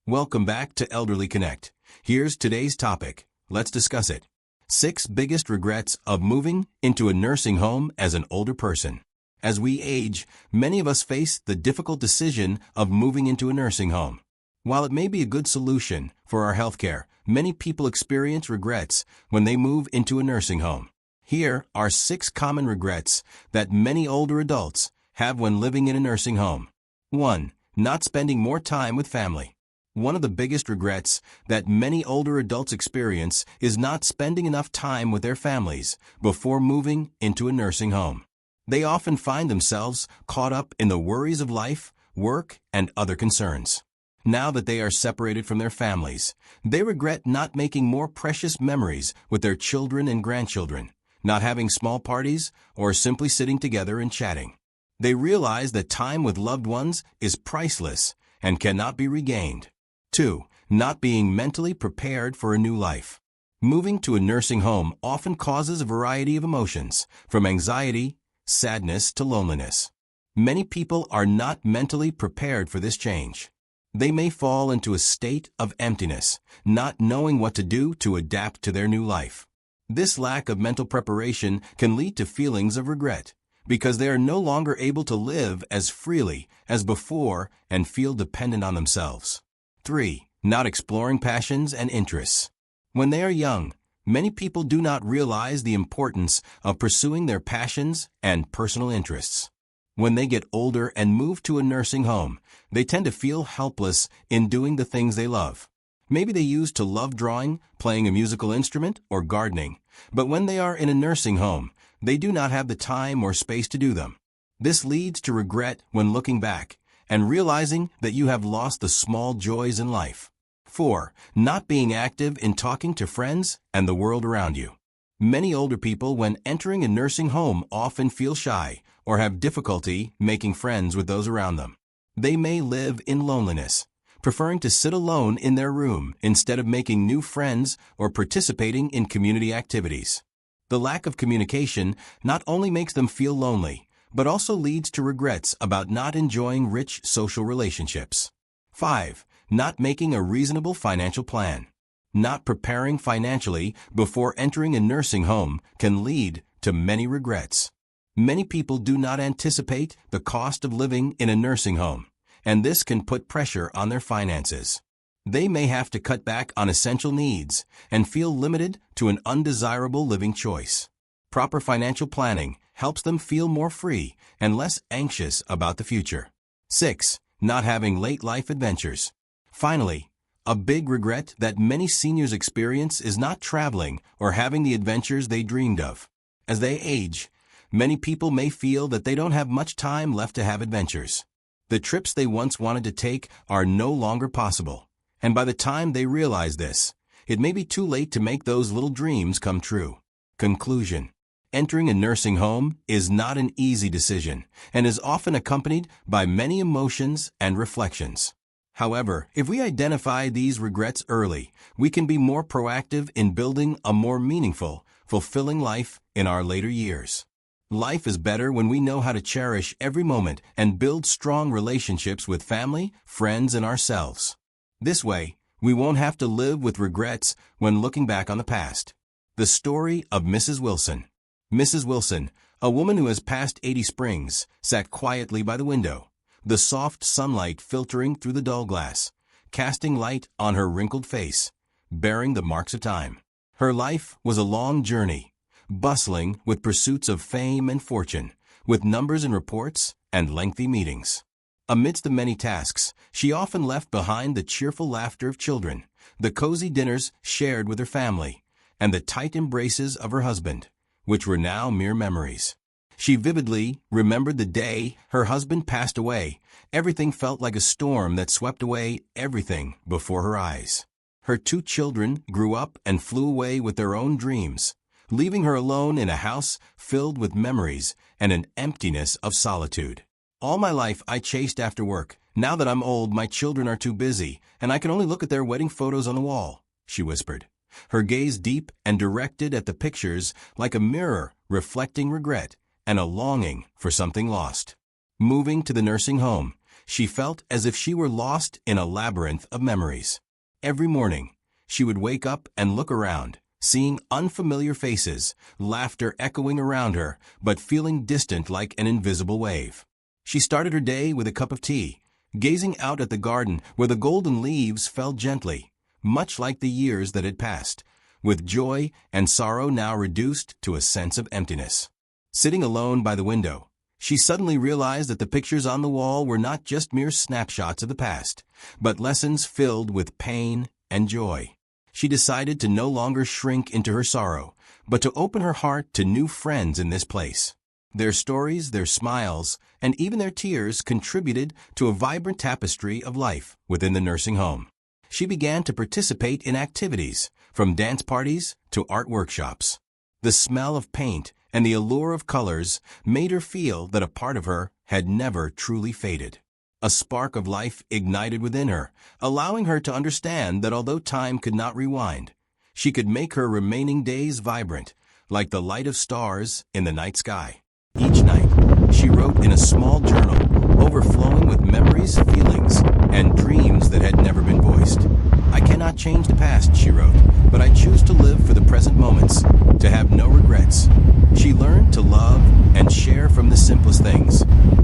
Welcome back to Elderly Connect. Here's today's topic. Let's discuss it. 6 biggest regrets of moving into a nursing home as an older person. As we age, many of us face the difficult decision of moving into a nursing home. While it may be a good solution for our healthcare, many people experience regrets when they move into a nursing home. Here are 6 common regrets that many older adults have when living in a nursing home. 1. Not spending more time with family. One of the biggest regrets that many older adults experience is not spending enough time with their families before moving into a nursing home. They often find themselves caught up in the worries of life, work, and other concerns. Now that they are separated from their families, they regret not making more precious memories with their children and grandchildren, not having small parties, or simply sitting together and chatting. They realize that time with loved ones is priceless and cannot be regained. 2. Not being mentally prepared for a new life. Moving to a nursing home often causes a variety of emotions, from anxiety, sadness to loneliness. Many people are not mentally prepared for this change. They may fall into a state of emptiness, not knowing what to do to adapt to their new life. This lack of mental preparation can lead to feelings of regret, because they are no longer able to live as freely as before and feel dependent on themselves. 3. Not exploring passions and interests. When they are young, many people do not realize the importance of pursuing their passions and personal interests. When they get older and move to a nursing home, they tend to feel helpless in doing the things they love. Maybe they used to love drawing, playing a musical instrument, or gardening, but when they are in a nursing home, they do not have the time or space to do them. This leads to regret when looking back and realizing that you have lost the small joys in life. 4. Not being active in talking to friends and the world around you. Many older people, when entering a nursing home, often feel shy or have difficulty making friends with those around them. They may live in loneliness, preferring to sit alone in their room instead of making new friends or participating in community activities. The lack of communication not only makes them feel lonely, but also leads to regrets about not enjoying rich social relationships. 5. Not making a reasonable financial plan. Not preparing financially before entering a nursing home can lead to many regrets. Many people do not anticipate the cost of living in a nursing home, and this can put pressure on their finances. They may have to cut back on essential needs and feel limited to an undesirable living choice. Proper financial planning helps them feel more free and less anxious about the future. 6. Not having late life adventures. Finally, a big regret that many seniors experience is not traveling or having the adventures they dreamed of. As they age, many people may feel that they don't have much time left to have adventures. The trips they once wanted to take are no longer possible, and by the time they realize this, it may be too late to make those little dreams come true. Conclusion. Entering a nursing home is not an easy decision and is often accompanied by many emotions and reflections. However, if we identify these regrets early, we can be more proactive in building a more meaningful, fulfilling life in our later years. Life is better when we know how to cherish every moment and build strong relationships with family, friends, and ourselves. This way, we won't have to live with regrets when looking back on the past. The story of Mrs. Wilson. Mrs. Wilson, a woman who has passed 80 springs, sat quietly by the window, the soft sunlight filtering through the dull glass, casting light on her wrinkled face, bearing the marks of time. Her life was a long journey, bustling with pursuits of fame and fortune, with numbers and reports and lengthy meetings. Amidst the many tasks, she often left behind the cheerful laughter of children, the cozy dinners shared with her family, and the tight embraces of her husband, which were now mere memories. She vividly remembered the day her husband passed away. Everything felt like a storm that swept away everything before her eyes. Her 2 children grew up and flew away with their own dreams, leaving her alone in a house filled with memories and an emptiness of solitude. All my life I chased after work. Now that I'm old, my children are too busy, and I can only look at their wedding photos on the wall, she whispered, her gaze deep and directed at the pictures like a mirror reflecting regret and a longing for something lost. Moving to the nursing home, She felt as if she were lost in a labyrinth of memories. Every morning, she would wake up and look around, seeing unfamiliar faces, laughter echoing around her, but feeling distant like an invisible wave. She started her day with a cup of tea, gazing out at the garden where the golden leaves fell gently, much like the years that had passed, with joy and sorrow now reduced to a sense of emptiness. Sitting alone by the window, she suddenly realized that the pictures on the wall were not just mere snapshots of the past, but lessons filled with pain and joy. She decided to no longer shrink into her sorrow, but to open her heart to new friends in this place. Their stories, their smiles, and even their tears contributed to a vibrant tapestry of life within the nursing home. She began to participate in activities, from dance parties to art workshops. The smell of paint and the allure of colors made her feel that a part of her had never truly faded. A spark of life ignited within her, allowing her to understand that although time could not rewind, she could make her remaining days vibrant, like the light of stars in the night sky. Each night, she wrote in a small journal, overflowing with memories, feelings, and dreams that had never been voiced. "I cannot change the past," she wrote, "but I choose to live for the present moments, to have no regrets." She learned to love and share from the simplest things.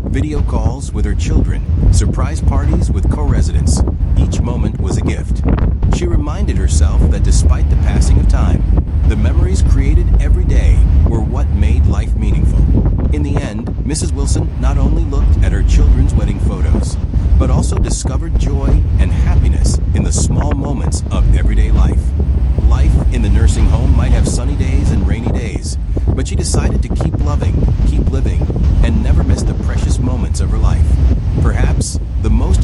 Video calls with her children, surprise parties with co-residents. Each moment was a gift. She reminded herself that despite the passing of time, the memories created every day were what made life meaningful. In the end, Mrs. Wilson not only looked at her children's wedding photos, but also discovered joy and happiness in the small moments of everyday life. Life in the nursing home might have sunny days and rainy days, but she decided to keep loving, keep living, and never miss the precious moments of her life. Perhaps the most